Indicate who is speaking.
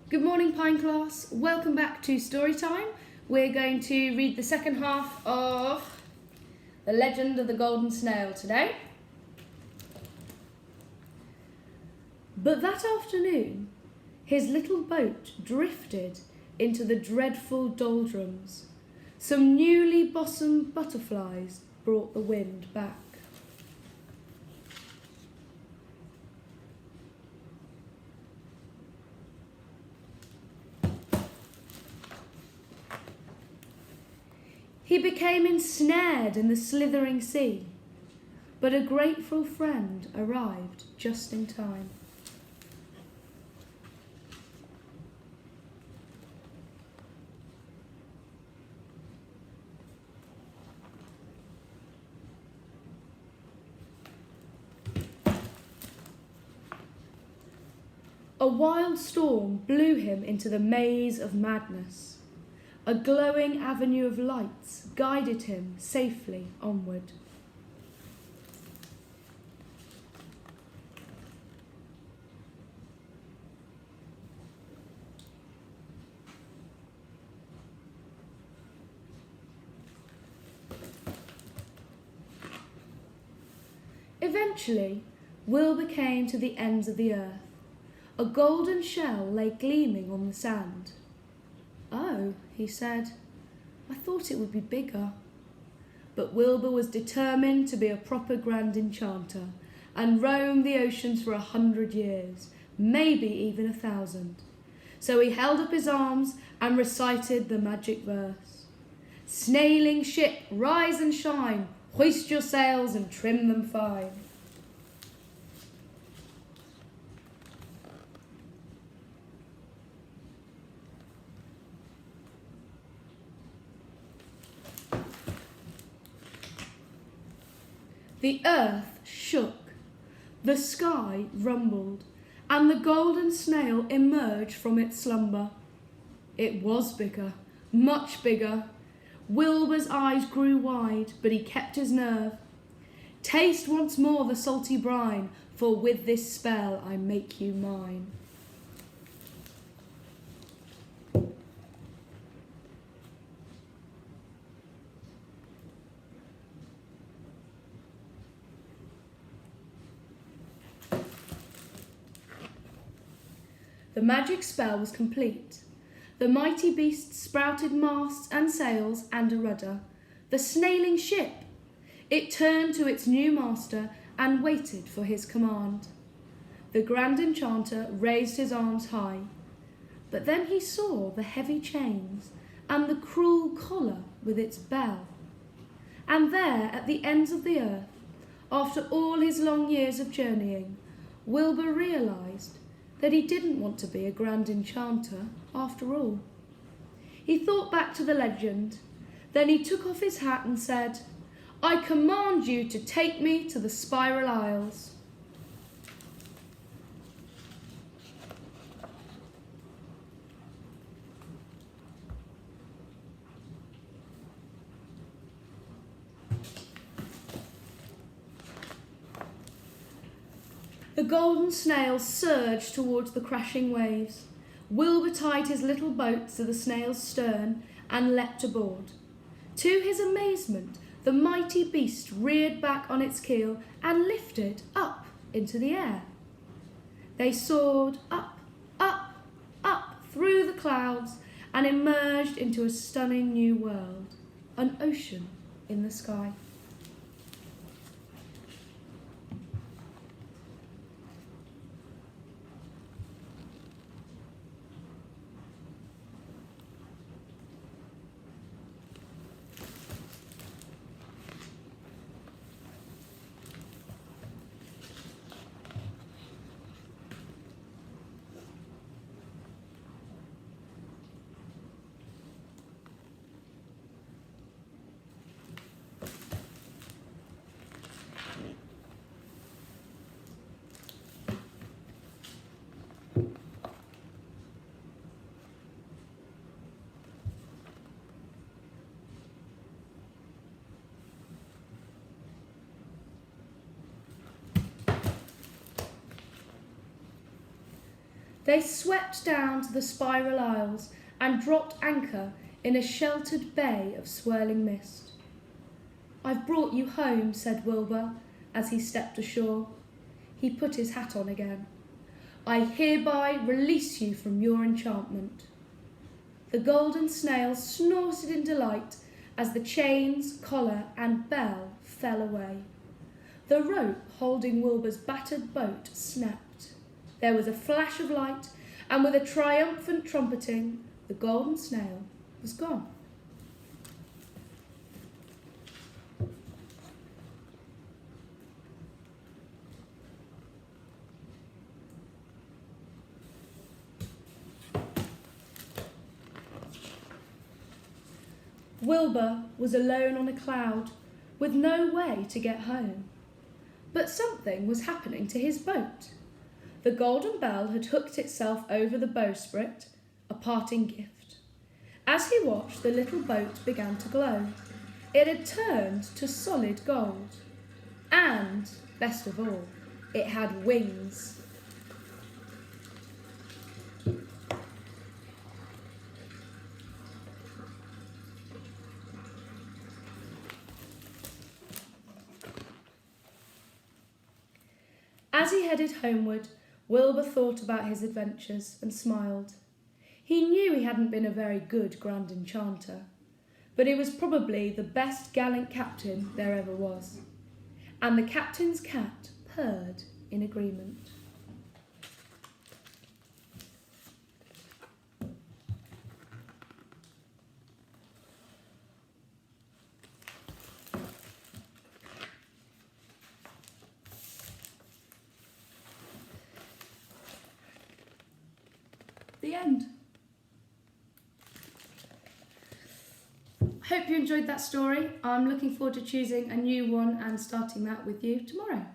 Speaker 1: Good morning, Pine class. Welcome back to story time. We're going to read the second half of The Legend of the Golden Snail today. But that afternoon, his little boat drifted into the dreadful doldrums. Some newly blossomed butterflies brought the wind back. He became ensnared in the slithering sea, but a grateful friend arrived just in time. A wild storm blew him into the maze of madness. A glowing avenue of lights guided him safely onward. Eventually, Wilbur came to the ends of the earth. A golden shell lay gleaming on the sand. "Oh," he said, "I thought it would be bigger." But Wilbur was determined to be a proper grand enchanter and roam the oceans for 100 years, maybe even 1,000. So he held up his arms and recited the magic verse. "Snailing ship, rise and shine, hoist your sails and trim them fine." The earth shook, the sky rumbled, and the golden snail emerged from its slumber. It was bigger, much bigger. Wilbur's eyes grew wide, but he kept his nerve. "Taste once more the salty brine, for with this spell I make you mine." The magic spell was complete. The mighty beast sprouted masts and sails and a rudder. The snailing ship! It turned to its new master and waited for his command. The grand enchanter raised his arms high, but then he saw the heavy chains and the cruel collar with its bell. And there, at the ends of the earth, after all his long years of journeying, Wilbur realised that he didn't want to be a grand enchanter after all. He thought back to the legend, then he took off his hat and said, "I command you to take me to the Spiral Isles." The golden snail surged towards the crashing waves. Wilbur tied his little boat to the snail's stern and leapt aboard. To his amazement, the mighty beast reared back on its keel and lifted up into the air. They soared up, up, up through the clouds and emerged into a stunning new world, an ocean in the sky. They swept down to the spiral isles and dropped anchor in a sheltered bay of swirling mist. "I've brought you home," said Wilbur as he stepped ashore. He put his hat on again. "I hereby release you from your enchantment." The golden snail snorted in delight as the chains, collar and bell fell away. The rope holding Wilbur's battered boat snapped. There was a flash of light, and with a triumphant trumpeting, the golden snail was gone. Wilbur was alone on a cloud, with no way to get home. But something was happening to his boat. The golden bell had hooked itself over the bowsprit, a parting gift. As he watched, the little boat began to glow. It had turned to solid gold. And, best of all, it had wings. As he headed homeward, Wilbur thought about his adventures and smiled. He knew he hadn't been a very good Grand Enchanter, but he was probably the best gallant captain there ever was. And the captain's cat purred in agreement. The end. Hope you enjoyed that story. I'm looking forward to choosing a new one and starting that with you tomorrow.